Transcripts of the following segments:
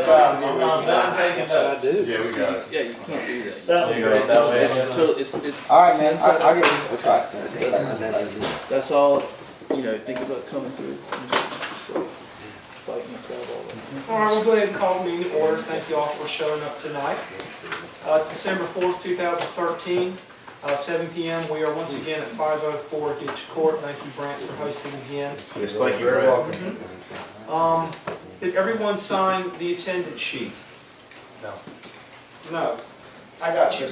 stuff out. I'm done taking notes. I do. Yeah, we got it. Yeah, you can't do that. That was You great. got it. So it's All right, man. inside I'll out. get it. All right. That's all. You know, think about coming through. Just like fighting the crowd all the All right, we'll go ahead and call the meeting to order. Thank you all for showing up tonight. It's December 4th, 2013, 7 p.m. We are once again at 504 Ditch Court. Thank you, Brant, for hosting again. Yes, thank you. You're Brad. welcome. Did everyone sign the attendance sheet? No. No. I got you.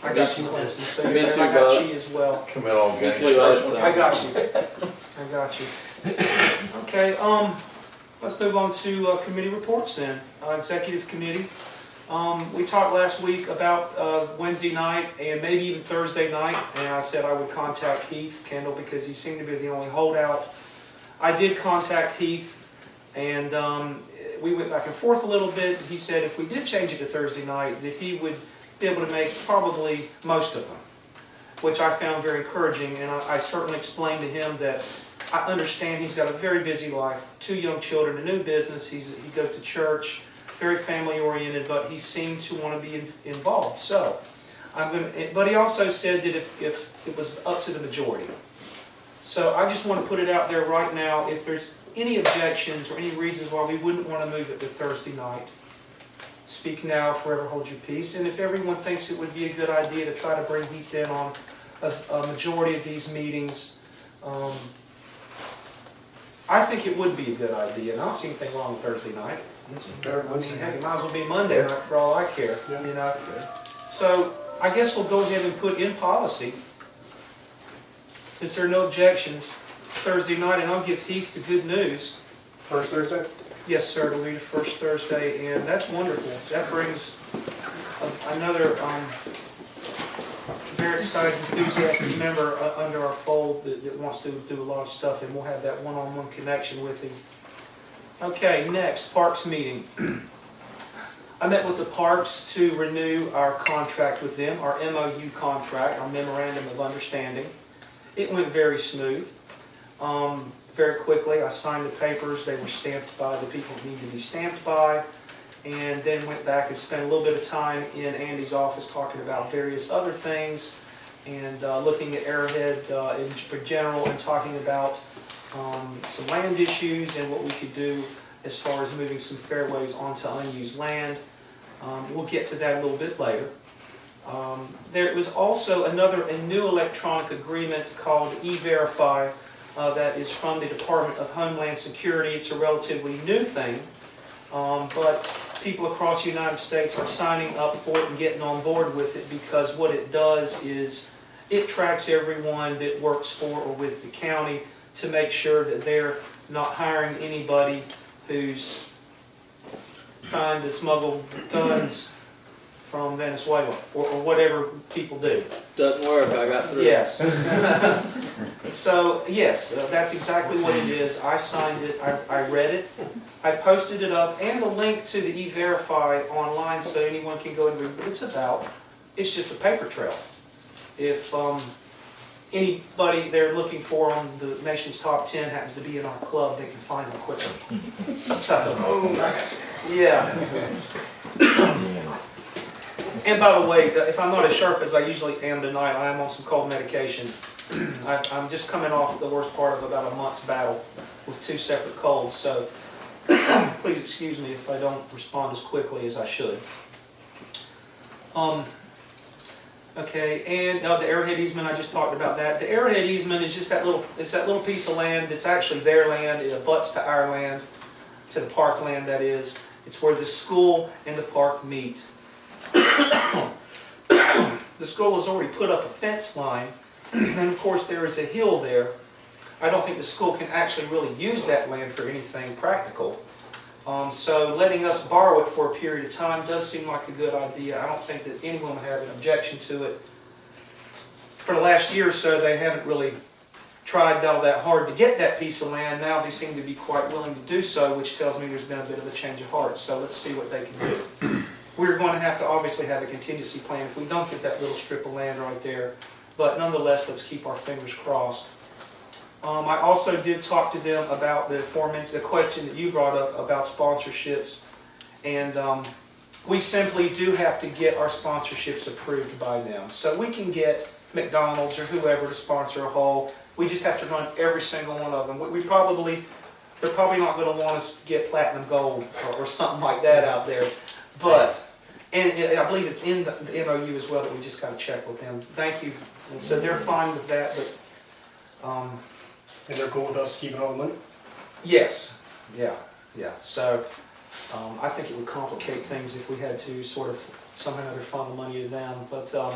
I got you, Clemson. So Me I too, got Buzz. you as well. Come in all Me gang. too, I got you. I got you. Okay, let's move on to committee reports then. Executive committee. We talked last week about Wednesday night and maybe even Thursday night, and I said I would contact Heath Kendall because he seemed to be the only holdout. I did contact Heath, and we went back and forth a little bit. He said if we did change it to Thursday night, that he would be able to make probably most of them, which I found very encouraging, and I certainly explained to him that I understand he's got a very busy life, 2 young children, a new business, he goes to church, very family oriented, but he seemed to want to be involved. So, but he also said that if it was up to the majority. So I just want to put it out there right now, if there's any objections or any reasons why we wouldn't want to move it to Thursday night, speak now, forever hold your peace. And if everyone thinks it would be a good idea to try to bring Heath in on a majority of these meetings, I think it would be a good idea. And I don't see anything wrong with Thursday night. I mean, heck, it might as well be Monday night for all I care. You know. So I guess we'll go ahead and put in policy, since there are no objections, Thursday night, and I'll give Heath the good news. First Thursday? Yes, sir, it'll be the first Thursday, and that's wonderful. That brings another very excited, enthusiastic member under our fold that wants to do a lot of stuff, and we'll have that one-on-one connection with him. Okay, next, Parks meeting. I met with the Parks to renew our contract with them, our MOU contract, our Memorandum of Understanding. It went very smooth. Very quickly, I signed the papers. They were stamped by the people who need to be stamped by, and then went back and spent a little bit of time in Andy's office talking about various other things, and looking at Arrowhead in general, and talking about some land issues and what we could do as far as moving some fairways onto unused land. We'll get to that a little bit later. There was also a new electronic agreement called E-Verify that is from the Department of Homeland Security. It's a relatively new thing, but people across the United States are signing up for it and getting on board with it, because what it does is it tracks everyone that works for or with the county to make sure that they're not hiring anybody who's trying to smuggle guns from Venezuela, or whatever people do. Doesn't work, I got through. Yes. So, yes, that's exactly what it is. I signed it, I read it, I posted it up, and the link to the E-Verify online so anyone can go and read what it's about. It's just a paper trail. If anybody they're looking for on the nation's top 10 happens to be in our club, they can find them quicker. So, yeah. And by the way, if I'm not as sharp as I usually am tonight, I am on some cold medication. I'm just coming off the worst part of about a month's battle with 2 separate colds, so please excuse me if I don't respond as quickly as I should. Okay, and the Arrowhead easement, I just talked about that. The Arrowhead easement is just that little piece of land that's actually their land. It abuts to our land, to the park land, that is. It's where the school and the park meet. The school has already put up a fence line, and of course there is a hill there. I don't think the school can actually really use that land for anything practical. So letting us borrow it for a period of time does seem like a good idea. I don't think that anyone would have an objection to it. For the last year or so, they haven't really tried all that hard to get that piece of land. Now they seem to be quite willing to do so, which tells me there's been a bit of a change of heart. So let's see what they can do. We're going to have to obviously have a contingency plan if we don't get that little strip of land right there. But nonetheless, let's keep our fingers crossed. I also did talk to them about the question that you brought up about sponsorships, And we simply do have to get our sponsorships approved by them. So we can get McDonald's or whoever to sponsor a hole. We just have to run every single one of them. They're probably not going to want us to get platinum gold or something like that out there. But, and I believe it's in the MOU as well that we just got to check with them. Thank you. And so they're fine with that, but... And they're cool with us keeping all the money? Yes. Yeah. So I think it would complicate things if we had to sort of somehow or another funnel money to them. But the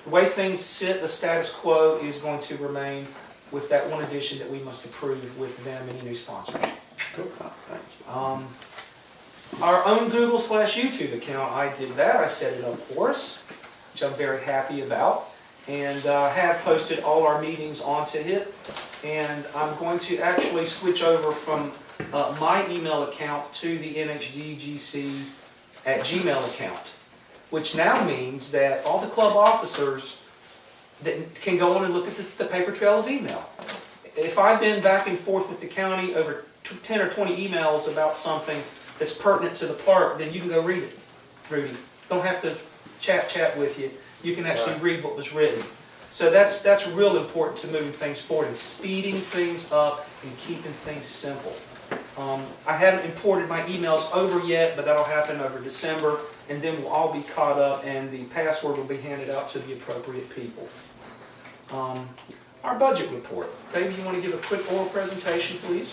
way things sit, the status quo is going to remain with that one addition that we must approve with them, any new sponsors. Our own Google/YouTube account, I did that. I set it up for us, which I'm very happy about. And have posted all our meetings onto it. And I'm going to actually switch over from my email account to the NHDGC @Gmail account, which now means that all the club officers that can go on and look at the paper trail of email. If I've been back and forth with the county over 10 or 20 emails about something that's pertinent to the park, then you can go read it, Rudy. Don't have to chat with you. You can actually read what was written. So that's real important to moving things forward and speeding things up and keeping things simple. I haven't imported my emails over yet, but that'll happen over December, and then we'll all be caught up and the password will be handed out to the appropriate people. Our budget report. David, you want to give a quick oral presentation, please?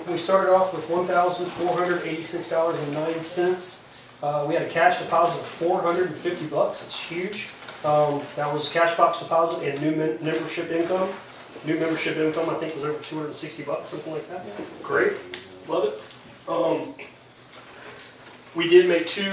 We started off with $1,486.09. We had a cash deposit of $450. That's huge. That was cash box deposit and new membership income. New membership income, I think, was over $260, something like that. Yeah. Great, love it. We did make two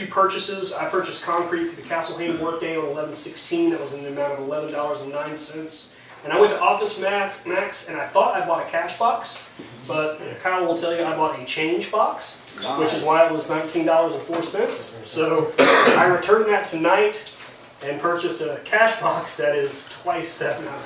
purchases. I purchased concrete for the Castle Hayne workday on 11/16. That was in the amount of $11.09. And I went to Office Max, and I thought I bought a cash box, but Kyle will tell you I bought a change box, which is why it was $19.04. So I returned that tonight and purchased a cash box that is twice that amount of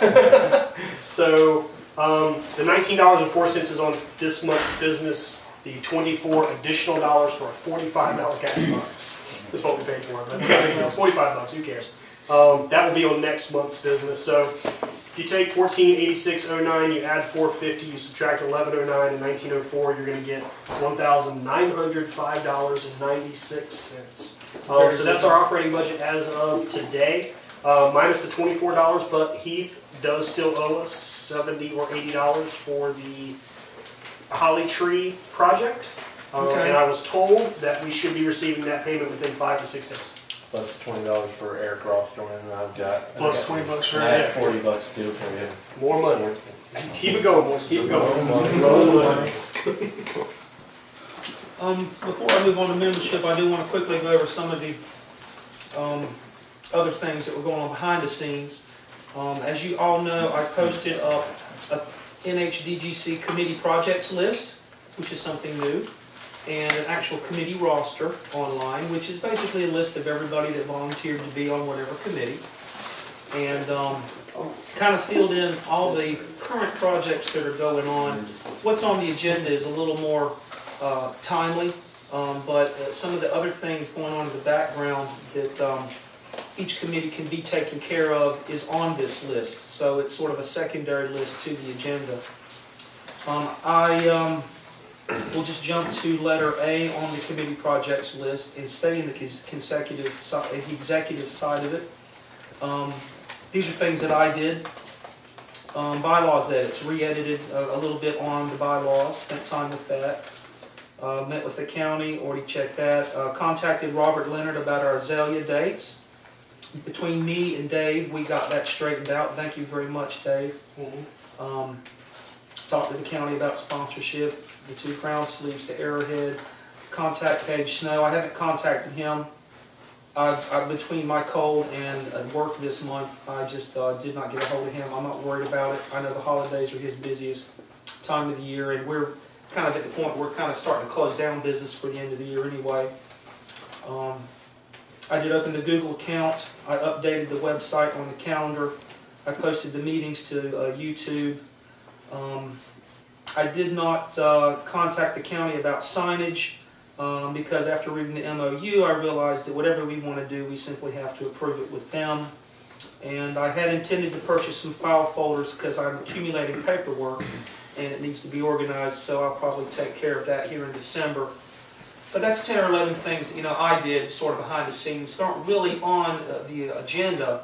money. So the $19.04 is on this month's business. The $24 additional for a $45 cash box is what we paid for it. That's it's $45. Who cares? That will be on next month's business. So if you take 1486.09, you add 450, you subtract 1109 and 1904, you're going to get $1,905.96. So that's our operating budget as of today, minus the $24. But Heath does still owe us $70 or $80 for the Holly Tree project, Okay. and I was told that we should be receiving that payment within 5 to 6 days. Plus $20 for Air Cross joining, and I've got. Plus $20 for I have that. $40 due for you. More money. Keep it going, boys. Keep it going. Before I move on to membership, I do want to quickly go over some of the other things that were going on behind the scenes. As you all know, I posted up a NHDGC committee projects list, which is something new, and an actual committee roster online, which is basically a list of everybody that volunteered to be on whatever committee, and kind of filled in all the current projects that are going on. What's on the agenda is a little more timely, but some of the other things going on in the background that each committee can be taken care of is on this list. So it's sort of a secondary list to the agenda. We'll just jump to letter A on the committee projects list and stay in the executive side of it. These are things that I did. Bylaws edits, re-edited a little bit on the bylaws, spent time with that. Met with the county, already checked that. Contacted Robert Leonard about our azalea dates. Between me and Dave, we got that straightened out. Thank you very much, Dave. Talked to the county about sponsorship, the 2 crown sleeves to Arrowhead. Contact Page Snow. I haven't contacted him. Between my cold and work this month, I just did not get a hold of him. I'm not worried about it. I know the holidays are his busiest time of the year, and we're kind of at the point where we're kind of starting to close down business for the end of the year anyway. I did open the Google account. I updated the website on the calendar. I posted the meetings to YouTube. I did not contact the county about signage because after reading the MOU, I realized that whatever we want to do, we simply have to approve it with them. And I had intended to purchase some file folders because I'm accumulating paperwork and it needs to be organized, so I'll probably take care of that here in December. But that's 10 or 11 things that, I did sort of behind the scenes, aren't really on the agenda,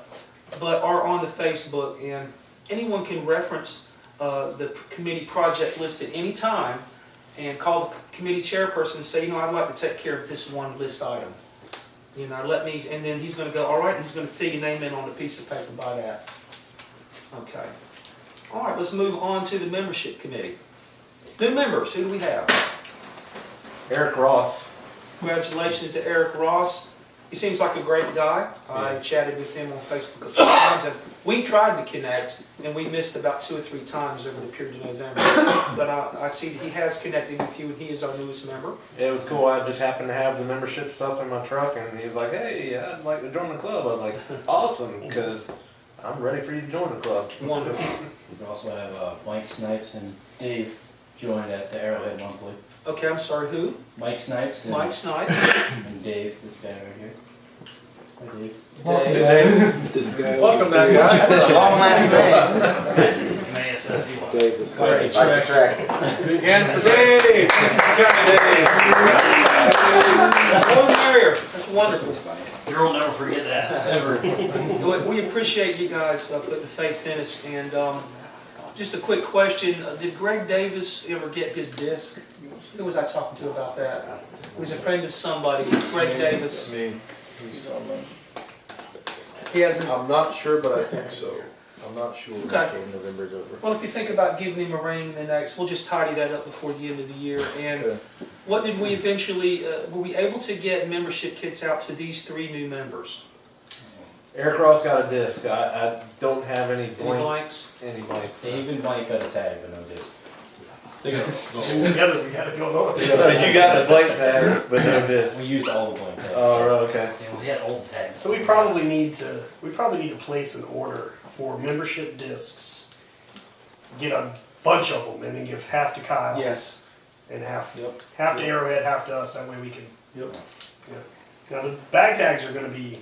but are on the Facebook, and anyone can reference the committee project list at any time and call the committee chairperson and say, I'd like to take care of this one list item. Let me, and then he's going to go, all right, and he's going to fill your name in on a piece of paper by that. Okay. All right, let's move on to the membership committee. New members, who do we have? Eric Ross. Congratulations to Eric Ross. He seems like a great guy. I chatted with him on Facebook a few times, and we tried to connect, and we missed about 2 or 3 times over the period of November. But I see that he has connected with you, and he is our newest member. Yeah, it was cool. I just happened to have the membership stuff in my truck, and he was like, hey, I'd like to join the club. I was like, awesome, because I'm ready for you to join the club. Wonderful. We also have Mike Snipes and Dave joined at the Arrowhead Monthly. Okay, I'm sorry, who? Mike Snipes and, Mike Snipes. and Dave, this guy right here. Hi, Dave. Dave. This guy. Welcome, that guy. That's a long last name. MASSE1. Dave, this guy. Great. Like the track. Big hand for Dave. More the merrier. That's wonderful. You'll never forget that. Ever. We appreciate you guys putting the faith in us. And just a quick question. Did Greg Davis ever get his disc? Who was I talking to about that? He was a friend of somebody. Greg Davis. Me. He hasn't. I'm not sure, but I think so. I'm not sure Okay. until November's over. Well, if you think about giving him a ring the next, we'll just tidy that up before the end of the year. And Okay. what did we eventually, were we able to get membership kits out to these 3 new members? Eric Ross got a disc. I don't have any Any blank. blanks? Any blanks. Dave and Mike got a tag, but no disc. Together, we gotta go on. You got a blank tag, but no disc. We used all the blank tags. Oh, okay. Yeah, we had old tags. So we probably need to place an order for membership discs. Get a bunch of them and then give half to Kyle. Yes. And half Yep. half to Arrowhead, half to us. That way we can. Yep. Now the bag tags are going to be.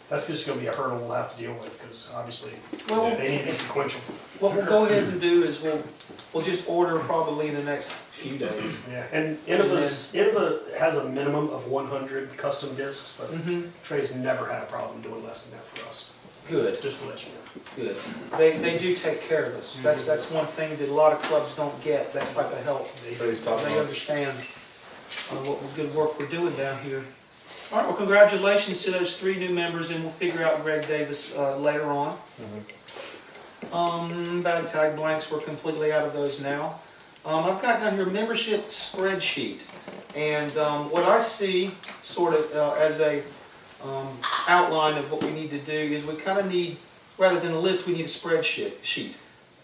That's just going to be a hurdle we'll have to deal with because obviously Well, they need to be sequential. what we'll go ahead and do is we'll just order probably in the next few days. Yeah, and Innova has a minimum of 100 custom discs, but Mm-hmm. Trey's never had a problem doing less than that for us. Good. Just to let you know. Good. They do take care of us. That's one thing that a lot of clubs don't get. That type of help. They understand what good work we're doing down here. All right. Well, congratulations to those 3 new members, and we'll figure out Greg Davis later on. Bag tag blanks, we're completely out of those now. I've got down here membership spreadsheet, and what I see sort of as a outline of what we need to do is we kind of need, rather than a list, we need a spreadsheet.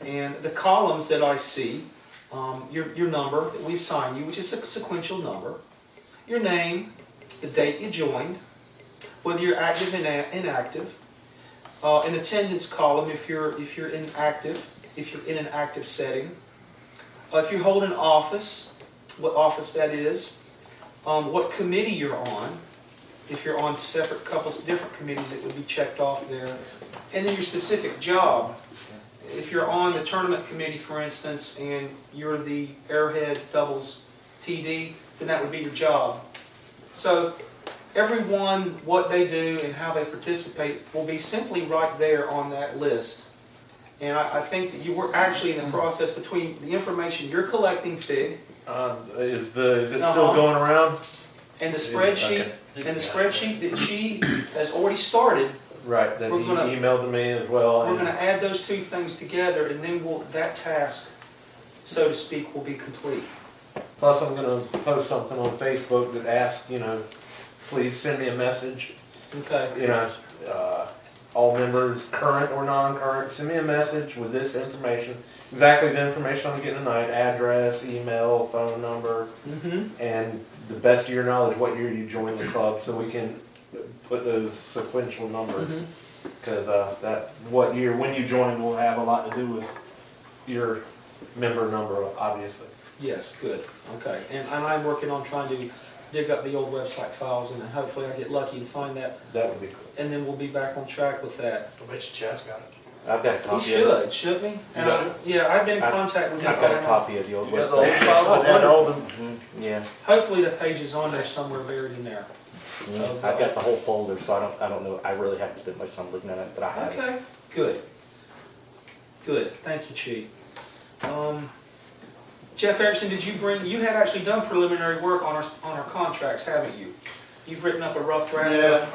And the columns that I see, your number that we assign you, which is a sequential number, your name, the date you joined, whether you're active and inactive, an attendance column if you're inactive, if you're in an active setting, if you hold an office, what office that is, what committee you're on. If you're on different committees, it would be checked off there. And then your specific job. If you're on the tournament committee, for instance, and you're the Arrowhead doubles TD, then that would be your job. So everyone, what they do and how they participate will be simply right there on that list. And I think that you were actually in the process between the information you're collecting, Fig, Is it still going around? and the spreadsheet. Okay. And the spreadsheet that she has already started, Right, that We're he gonna- emailed to me as well. we're and- going to add those 2 things together, and then that task, so to speak, will be complete. Plus, I'm going to post something on Facebook that asks, please send me a message. Okay. All members, current or non-current, send me a message with this information. Exactly the information I'm getting tonight: address, email, phone number, Mm-hmm. and the best of your knowledge, what year you joined the club, so we can put those sequential numbers. Because that what year when you joined will have a lot to do with your member number, obviously. Yes, good, okay. And I'm working on trying to dig up the old website files, and hopefully I get lucky and find that, That would be cool. and then we'll be back on track with that. I bet you Chad's got it. I've got a He copy of it. shouldn't he? You And yeah, I've been in contact with him. I've got a copy of the old You got the old website. files Oh, that had all the, Yeah, Hopefully the page is on there somewhere buried in there. I've got the whole folder, so I don't know, I really haven't spent much time looking at it, but I have it. Okay, good. Good, thank you, Chief. Jeff Erickson, you had actually done preliminary work on our contracts, haven't you? You've written up a rough draft? Yeah,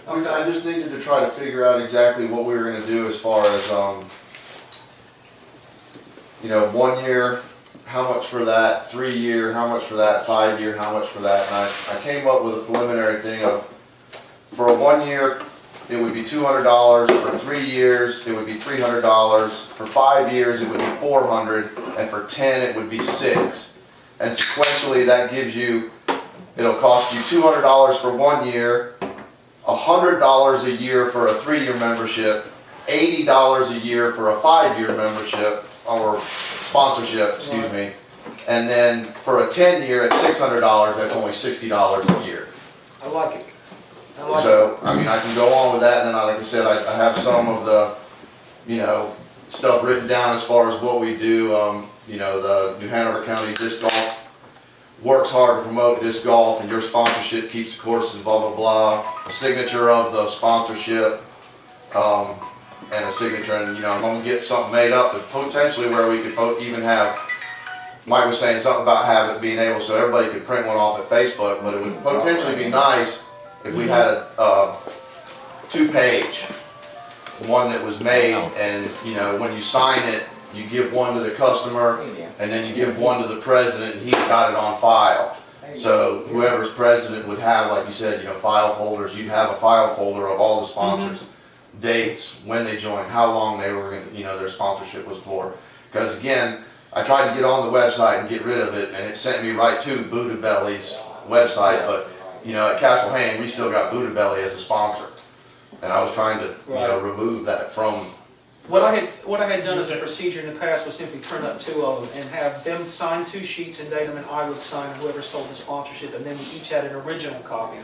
I just needed to try to figure out exactly what we were gonna do as far as, 1 year, how much for that, 3 year, how much for that, 5 year, how much for that, and I came up with a preliminary thing of, for a 1 year, it would be $200, for 3 years, it would be $300, for 5 years, it would be $400, and for 10, it would be $600. And sequentially, that gives you, it'll cost you $200 for 1 year, $100 a year for a 3-year membership, $80 a year for a 5-year membership, or sponsorship, excuse me. And then for a 10-year at $600, that's only $60 a year. I like it. I like it. So, I mean, I can go on with that, and then, like I said, I have some of the, stuff written down as far as what we do. The New Hanover County Disc Golf works hard to promote disc golf, and your sponsorship keeps the courses, blah, blah, blah. A signature of the sponsorship, and a signature, and, I'm gonna get something made up, but potentially where we could even have, Mike was saying something about being able so everybody could print one off at Facebook, but it would potentially be nice if we had a 2-page, one that was made, and when you sign it, you give one to the customer, and then you give one to the president, and he's got it on file. So whoever's president would have, like you said, file folders. You'd have a file folder of all the sponsors, dates, when they joined, how long they were, their sponsorship was for. Because again, I tried to get on the website and get rid of it, and it sent me right to Buddha Belly's website, but at Castle Hayne, we still got Buddha Belly as a sponsor. And I was trying to, remove that from. What I had done as a procedure in the past was simply print up 2 of them and have them sign 2 sheets and date them, and I would sign whoever sold the sponsorship, and then we each had an original copy.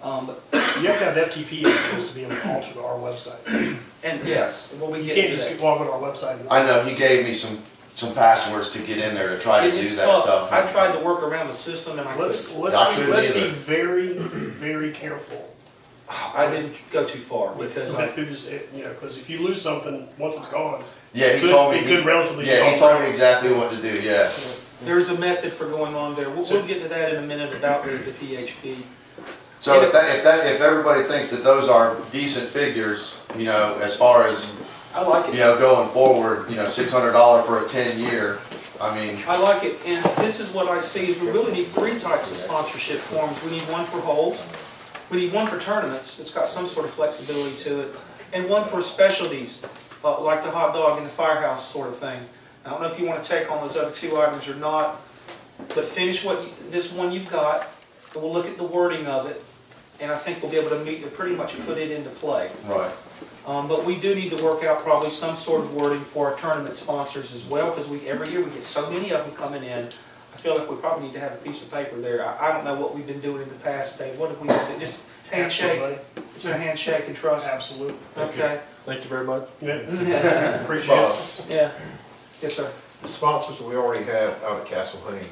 But You have to have FTP access to be able to alter our website. and yes, well, we You get can't into just that. log on our website. And I know, he gave me some passwords to get in there to try to do It's that tough. stuff. I tried to work around the system, and I let's couldn't. I couldn't be either. very, very careful. I didn't go too far because Because if you lose something, once it's gone, Yeah, he told me. it could relatively. Yeah, he told me exactly what to do. Yeah. there's a method for going on there. We'll get to that in a minute about the PHP. So if everybody thinks that those are decent figures, as far as I like it. going forward, $600 for a 10-year. I mean, I like it, and this is what I see is we really need 3 types of sponsorship forms. We need one for holes, we need one for tournaments, it's got some sort of flexibility to it, and one for specialties, like the hot dog and the firehouse sort of thing. I don't know if you want to take on those other 2 items or not, but finish this one you've got, and we'll look at the wording of it, and I think we'll be able to pretty much put it into play. right. But we do need to work out probably some sort of wording for our tournament sponsors as well, because every year we get so many of them coming in. I feel like we probably need to have a piece of paper there. I don't know what we've been doing in the past, Dave. What have we been doing? Just handshake? Absolutely. It's been a handshake and trust? Absolutely. Okay. Thank you very much. Yeah. Appreciate it. Yeah. Yes, sir. The sponsors we already have out at Castle Hayne,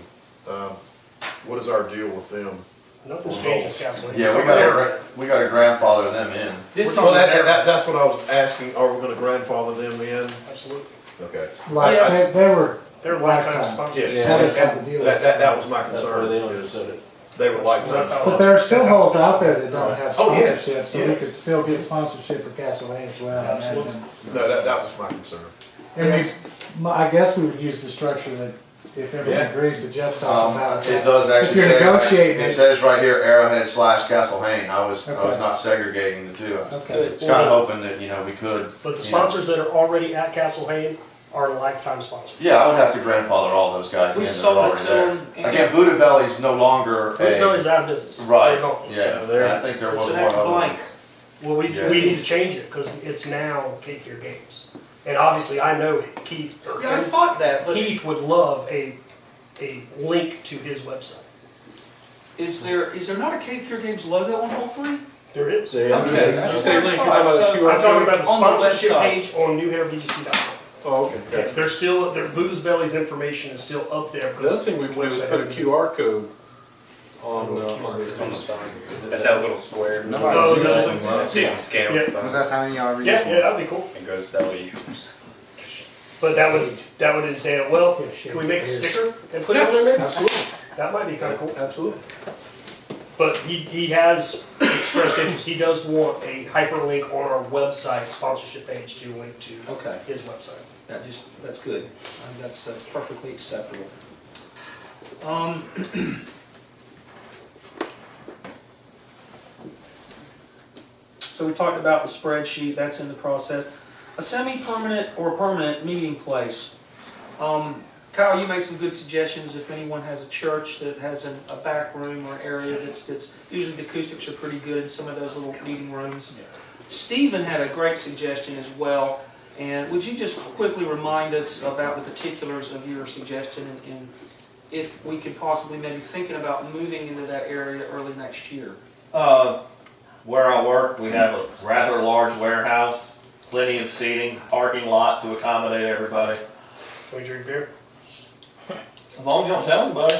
what is our deal with them? Nothing's changed with Castle. Yeah, we got to grandfather them in. This Well, is, that's what I was asking, are we gonna grandfather them in? Absolutely. Okay. Like, Yes. they were, They're lifetime Lifetime. sponsors. Yeah, That is how the deal is. that was my That's where they concern, is understood it. they were like. That's how- but there are still that's how- holes out there that don't have Oh, yes, sponsorship, so we yes. could still get sponsorship for Castle Hayne as well. and have Absolutely. them- No, that was my concern. And I guess we would use the structure that, if everyone Yeah. agrees, that Jeff's talking about. It does If actually you're say, negotiating it it. says right here, Arrowhead / Castle Hayne. I was Okay. not segregating the two. I Okay. was kind of hoping that, we could. But the sponsors that are already at Castle Hayne are lifetime sponsors. Yeah, I would have to grandfather all those guys in we that are sold it already to there. them. Again, Buddha Belly's no longer Those a, bellies out of business. right, They're gone. yeah, So they're- and I think there was So one that's other. blank. Well, we Yeah. need to change it because it's now Cape Fear Games. And obviously, I know Keith, or Yeah, I thought that, but Keith would love a link to his website. is there not a Cape Fear Games logo on all three? There is. Okay, that's Say what I link, you're thought. talking about the So- QR I'm talking about the On the sponsorship website. page on newhavenbgc.com. Oh, okay. Yeah, there's still, their Booze Belly's information is still up there. The other thing we can do is put a QR code on the That's that little square. Oh, You no. can scan it with the phone. That's how many y'all read? Yeah, that'd be cool. It goes that way. But that would entail, well, can we make a sticker and put it on there? Absolutely. That might be kind of cool. Absolutely. But he has expressed interest. He does want a hyperlink on our website sponsorship page to link to Okay, his website. that's good. That's perfectly acceptable. So we talked about the spreadsheet, that's in the process. A semi-permanent or permanent meeting place. Kyle, you made some good suggestions. If anyone has a church that has a back room or an area that's usually the acoustics are pretty good in some of those little meeting rooms. Stephen had a great suggestion as well. And would you just quickly remind us about the particulars of your suggestion and if we could possibly maybe thinking about moving into that area early next year? Where I work, we have a rather large warehouse, plenty of seating, parking lot to accommodate everybody. Can we drink beer? As long as you don't tell anybody.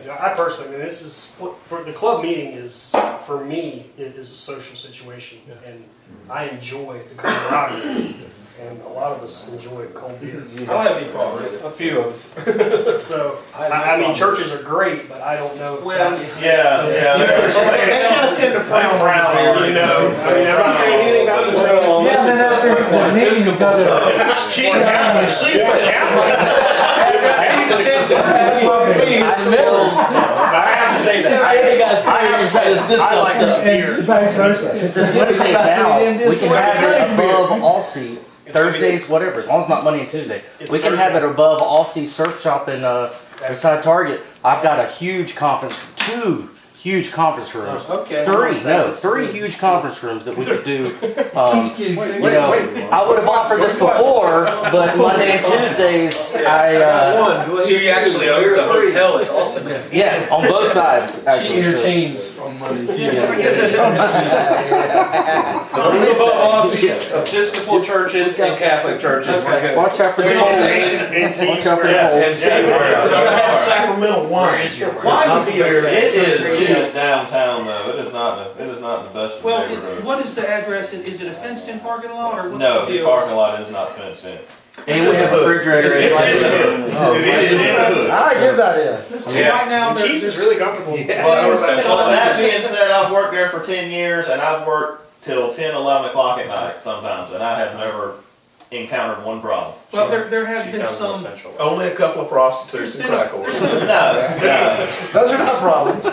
I personally, I mean, this is what for the club meeting is for me. It is a social situation, and I enjoy the camaraderie, and a lot of us enjoy cold beer. I don't have any problem with it. A few of us. So I mean, churches are great, but I don't know. If Well, that's- Yeah. They kind of tend to frown around here, you know, I mean, I'm not saying anything about this. Yeah, then that's the meeting because of. Cheap Catholics, sleep with Catholics. I have to say that. I have to say I like the beer. And vice versa. We can have it above All-C, Thursdays, whatever, as long as it's not Monday and Tuesday. It's We can have Thursday. it above All-C Surf Shop in, beside Target. I've got a huge conference, 2 huge conference rooms. Okay. Three huge conference rooms that we could do. I would have offered this before, but Monday and Tuesdays, She actually owns the hotel. It's awesome. yeah, on both sides. Actually, so- on Monday. Episcopal churches and Catholic churches. Watch out for the polls. And Steve, Watch out for the Yeah, polls. and Steve, have sacramental wine. Why would be It is downtown though. It is not the best of Well, neighborhoods. what is the address? Is it a fenced-in parking lot or what's No, the the deal? parking lot is not fenced in. And we have a refrigerator. It's in the hood. It is in the hood. I like his idea. So right now, and Cheese is really comfortable. But that being said, I've worked there for 10 years and I've worked till 10, 11 o'clock at night sometimes, and I have never encountered one problem. well, there have She been sounds more some. central. Only a couple of prostitutes and crack No, whores. no. Those are not problems. No,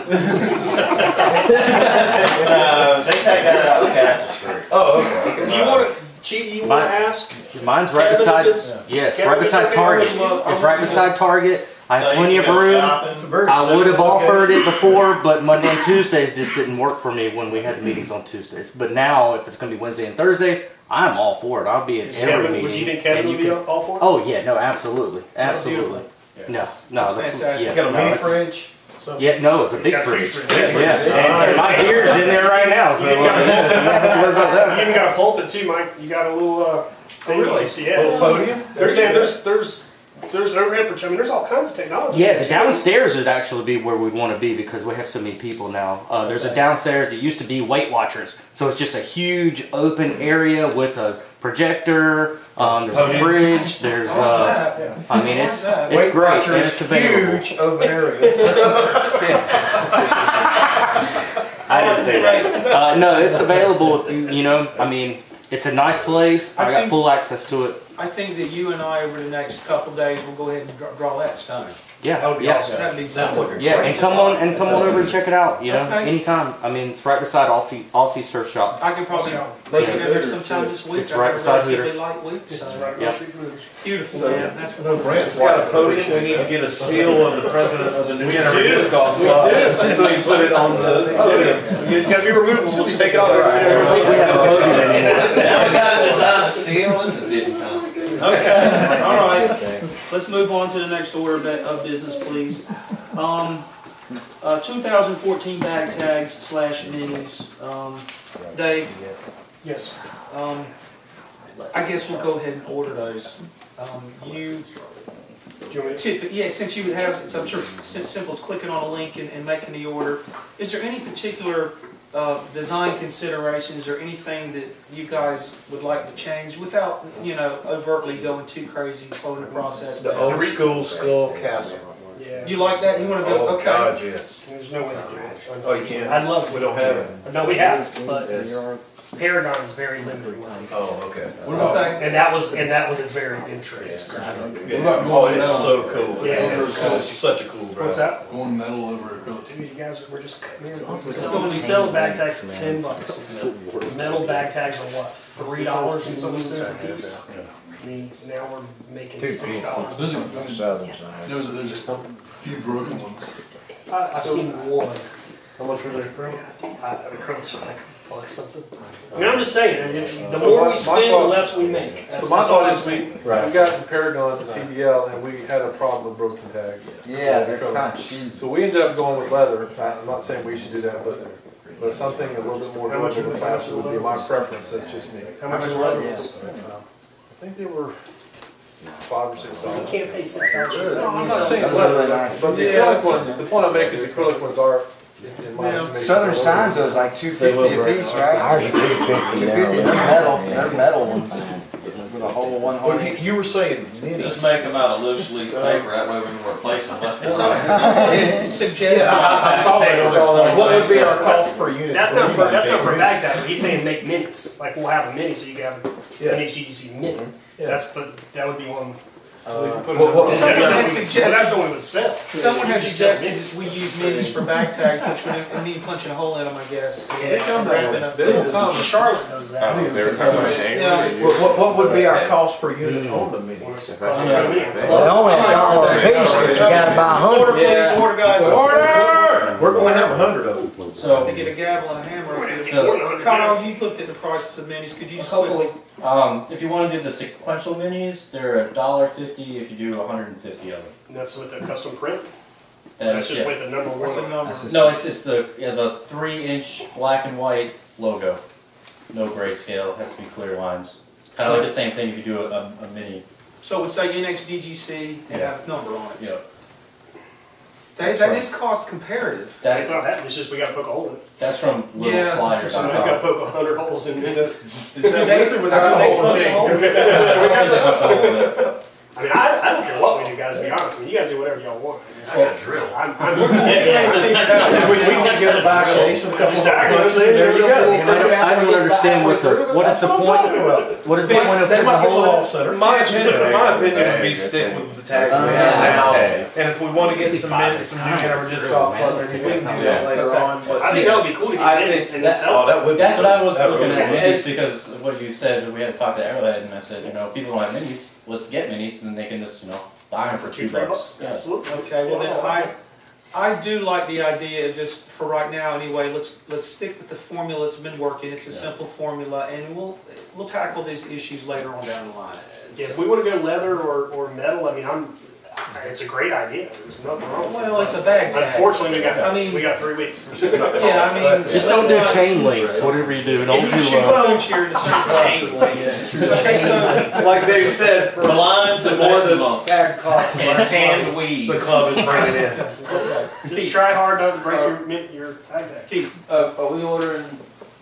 they take that out of Castle Street. Oh, okay. Do you want to, Chief? Do you want to ask? Mine's right Kevin, beside, if it's- yes, Kevin, right if it's beside okay, Target. I'll It's right beside Target. I So have you plenty of can go room. shopping. I would have offered it before, but Monday and Tuesdays just didn't work for me when we had the meetings on Tuesdays. But now, if it's going to be Wednesday and Thursday, I'm all for it. I'll be at Is every Kevin, meeting. do you think Kevin and would be can- all for it? Oh yeah, no, absolutely, absolutely. No, That's no, fantastic. yeah, Got a no, mini it's- fridge? Yeah, no, it's a big Got a big fridge. fridge. Yeah, and my beer's in there right now, so You even got don't have to worry about that. You even got a pulpit too, Mike. You got a little thing. really? You see, yeah. Podium? There's overhead protection. I mean, there's all kinds of technology. Yeah, the downstairs would actually be where we'd want to be because we have so many people now. There's a downstairs that used to be Weight Watchers, so it's just a huge open area with a projector. There's a fridge. There's, I mean, it's Weight great. And Watchers, it's available. huge open areas. I didn't say that. No, it's available if you know. I mean, it's a nice place. I got full access to it. I think that you and I, over the next couple of days, will go ahead and draw that stone. Yeah, That would be yeah. awesome. That'd be Sounds something. like a Yeah, great and come on over and check it out. You know, Okay. anytime. I mean, it's right beside Aussie Surf Shop. I can probably make it over sometime this week. It's right beside Hooters. Light week, It's so right Yeah. across the street from Hooters. beautiful, So, man. That's no Brant's It's got a like- podium, we need to get a seal of the president of the New Hanover do. Disc Golf We Club. do. So you put it on the podium. You just gotta be removable, we'll just take it off. We have a podium anymore. Now we gotta design a seal, this is getting complicated. Okay, all right. Let's move on to the next order of business, please. 2014 bag tags / minis. Dave, Yes. I guess we'll go ahead and order those. You Do you want me to? yeah, since you would have, so I'm sure it's simple as clicking on a link and making the order. Is there any particular design considerations or anything that you guys would like to change without, overtly going too crazy, slowing the process The down? old school skull castle. Yeah. You like that? You want to go? Oh, Okay. God, yes. There's no way to do it. Oh, you can't? I'd love to. We don't have it. No, we have, but Yes. Paragon is very limited. Oh, okay. Okay. And that was a very interest. Oh, it's so cool. Yeah. It's such a cool brand. What's that? Going metal over acrylic. Dude, you guys, we're just we sell bag tags for $10. Metal bag tags are what, $3 and something cents a piece. I mean, now we're making $6. There's a few broken ones. I've seen one. How much were they from? The crunch like $1 something. I mean, I'm just saying, the more we spend, the less we make. So my thought is we Right. got in Paragon at CDL and we had a problem with broken tags. Yeah, they're kind of cheap. So we ended up going with leather. I'm not saying we should do that, but something a little bit more How much durable are than they? plastic would be my preference. That's just me. How much is leather? I think they were $5 or $6. You can't pay $6. No, I'm not saying it's That's really leather, nice. but the acrylic ones, the point I'm making is acrylic ones are, in my estimation. Southern Signs was like $250 a piece, right? Ours are $250. They're metal. They're metal ones with a hole, one hole. Well, you were saying Just minis. make them out of loose leaf paper, that way we can replace them left and right. Suggest. I saw that. What would be our cost per unit? That's not for bag tags. He's saying make minis. Like we'll have a mini, so you can have an NHDGC mini. Yeah. That would be one. what- That's the one we would sell. Someone has You sell suggested minis. that we use minis for bag tags, which would mean punching a hole in them, I guess. They come that way. They don't come. Charlotte does that. Yeah. What would be our cost per unit on the minis? They're only $1 a piece, but you gotta buy 100. Order, please, order, guys. Order! We're going to have 100 of them. So to get a gavel and a hammer. Kyle, you looked at the prices of minis. Could you just quickly? If you want to do the sequential minis, they're $1.50 if you do 150 of them. And that's with a custom print. That That's is- just yeah. with a number What's the one. number? No, it's the 3-inch black and white logo. No grayscale, has to be clear lines. Kind of like the same thing if you do a mini. So it would say NHDGC and have a number on it. Yeah. That is cost comparative. It's not that, it's just we gotta poke a hole in it. That's from Little Yeah. Flyer. Somebody's gotta poke 100 holes in this. Is that with or without the whole chain? I mean, I don't care what we do, guys, to be honest. I mean, you guys do whatever y'all want. Drill. I'm We can get a back case and a couple of punches, and there you go. I don't understand what is the point? What is the point of They putting a might get a hole little in? off center. My opinion would be stick with the tags we have now. And if we want to get some New Hanover Disc Golf Club, maybe we can do that later on. But I think that would be cool to I get think this and then that- sell it. That would be. That's what I was that would looking at be- minis because of what you said, we had to talk to Arrowhead and I said, if people don't have minis, let's get minis and then they can just, buy them for $2. $2-3. Yeah. Absolutely. Okay, well then I do like the idea of just for right now anyway. Let's stick with the formula that's been working. It's a simple formula, and we'll tackle these issues later on down the line. Yeah, if we want to go leather or metal, I mean, it's a great idea. There's nothing wrong with it. Well, it's a bag tag. Unfortunately, we got 3 weeks. Yeah, I mean, Just don't do chain links, whatever you do. Don't You should do. go cheer the same Okay, so like Dave said, for The lines the and more the more tag costs, and hand weed. the club is bringing in. Just try hard not to break your tag tag. Keith, Are we ordering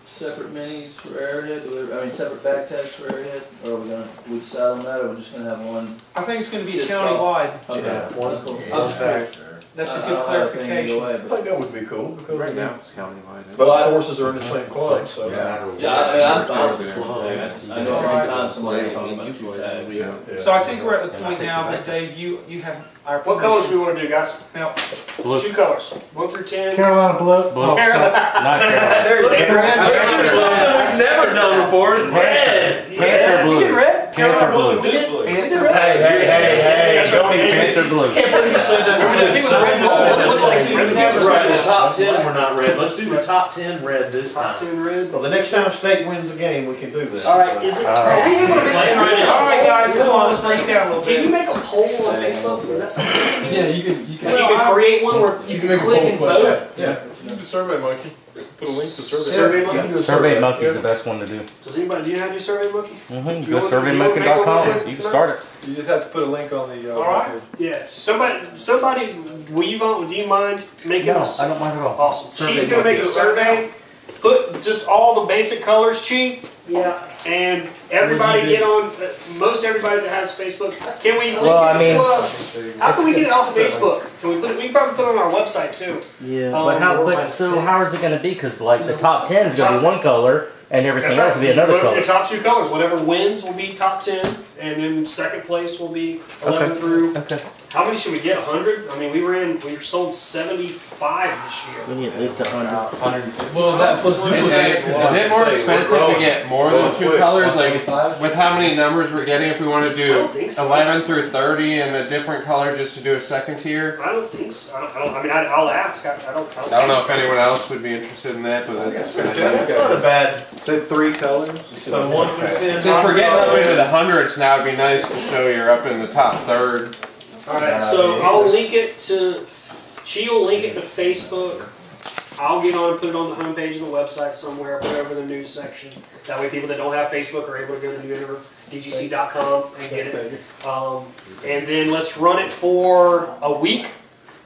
separate minis for Arrowhead? Separate bag tags for Arrowhead? Or are we decide on that, or we're just gonna have one? I think it's going to be Just countywide. Okay. Yeah, one- That's cool. one bag. That's a I good don't have a thing either clarification. way, I but- think that would be cool, because Right I now, mean, it's countywide. both forces are in the same club, so. Yeah, I mean, I'm fine with this. I know every time somebody's talking about two tags. Yeah. So I think we're at the point now that Dave, you have our. What colors do we want to do, guys? Now, Blue. 2 colors, 1 through 10. Carolina blue. Blue. Oh, Not Carolina. We've never done before is red. Panther blue. You get red? Panther blue. We did Hey, red. don't even. Panther blue. Can't believe you said that. I think it was red. It looked like two Let's tags. get right. The top 10 were not red. Let's do the top 10 red this Top time. 10 red. Well, the next time state wins a game, we can do this. All right, is it? Are we able to make Playing right now. All right, guys, come on, let's break it down a little Can you bit. make a poll on Facebook? Is that something you can do? Yeah, you can, Like you can create one where you you can can make a click poll and question. vote. Yeah, you can do Survey Monkey. Put a link to Survey. Survey Monkey? Survey Monkey's the best one to do. Does anybody, do you know how to do Survey Monkey? Mm-hmm. You Go want- you want to make surveymonkey.com. one You can start it. You just have to put a link on the, All right. webpage. Yeah. Somebody, will you vote? Do you mind making No, a I don't mind at all. Awesome. Survey She's gonna make a Monkey. survey. Put just all the basic colors, Chi. Yeah. And everybody get on. Most everybody that has Facebook. Can we link Well, I it mean- to? How can we get it off Facebook? Can we put it? We can probably put it on our website too. Yeah, Um, but how? But so how is it going to be? Because like the top 10 is going to be one color, and everything else will be another Vote for color. the top 2 colors. Whatever wins will be top 10, and then second place will be 11 Okay. through. Okay. How many should we get? 100? I mean, we sold 75 this year. We need at least 100. Well, that plus duplicates. Is it more expensive to get more than 2 colors? Like with how many numbers we're getting, if we want to I do don't think so. 11 through 30 and a different color just to do a second tier? I don't think so. I mean, I'll ask. I don't I don't know if anyone else would be interested in that, but that's kind of. That's not a bad. Say 3 colors. So 1 through 10. Since we're getting up into the hundreds now, it'd be nice to show you're up in the top third. Alright, so I'll link it to, she will link it to Facebook. I'll get on and put it on the homepage of the website somewhere, put it over the news section. That way people that don't have Facebook are able to go to NHDGC.com and get it. And then let's run it for a week.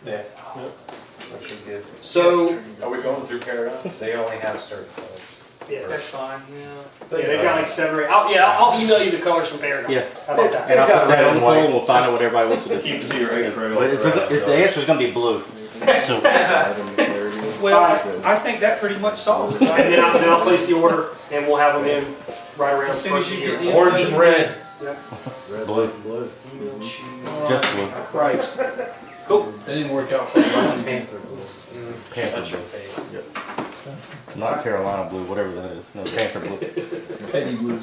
Yeah. That should be good. So, Are we going through paradigms? They only have certain colors. yeah, That's fine, yeah. they've got like 7 or 8. I'll email you the colors from Paradigm. Yeah. How about that? And I'll put that on the poll, and we'll find out what everybody wants to do. Keep it to your egg trail. But the answer is going to be blue. So Well, I think that pretty much solves it. And then I'll place the order and we'll have them in right around As the soon as first you year. get the Orange and red. blue. Email Chi. Just blue. Right. Cool. That didn't work out for me. Panther Shut your blue. face. Not Carolina blue, whatever that is. No, Panther blue. Petty blue.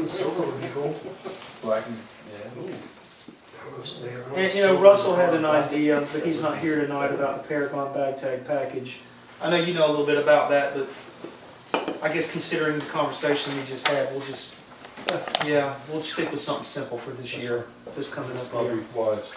Silver would be cool. Black and, yeah. And, you know, Russell had an idea, but he's not here tonight, about the Paragon bag tag package. I know you know a little bit about that, but I guess considering the conversation we just had, we'll just, yeah, we'll stick with something simple for this year, this coming up Probably year. wise.